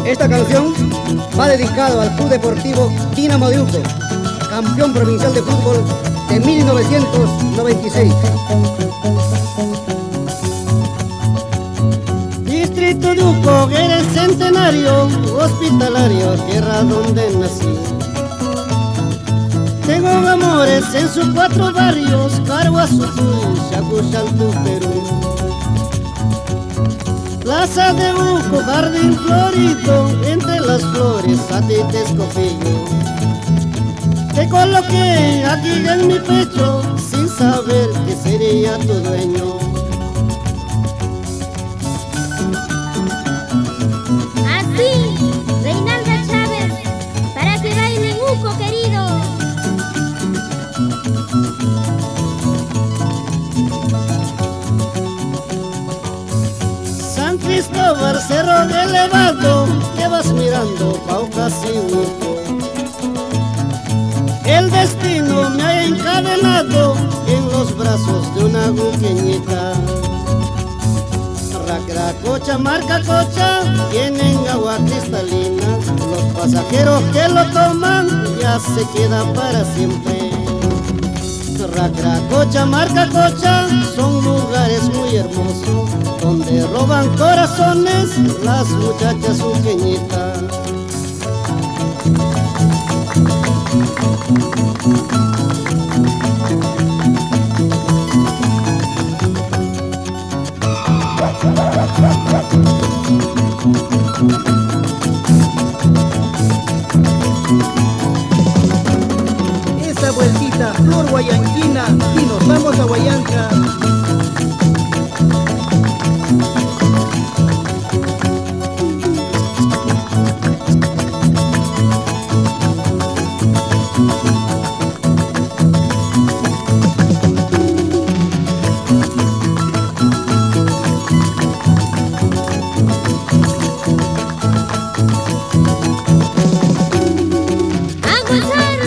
Esta canción va dedicado al Club Deportivo Dinamo de Uco, campeón provincial de fútbol de 1996. Distrito de Uco, era el centenario hospitalario, tierra donde nací. Tengo amores en sus 4 barrios, Caruazuzuy, Chacuchaltu, Perú. Plaza de Uco, jardín florido, entre las flores a ti te escogí yo. Te coloqué aquí en mi pecho, sin saber que sería tu dueño. Así, Reinalda Chávez, para que baile Uco, querido. San Cristóbal, cerro elevado, que vas mirando Paucas y Uco. El destino me ha encadenado en los brazos de una guqueñita. Racracocha, marca cocha, tienen agua cristalina. Los pasajeros que lo toman ya se quedan para siempre. Racracocha, marca cocha, son lugares muy hermosos, donde roban corazones las muchachas uqueñitas. Esa vueltita, flor guayanquina, y nos vamos a Guayanca. A gozar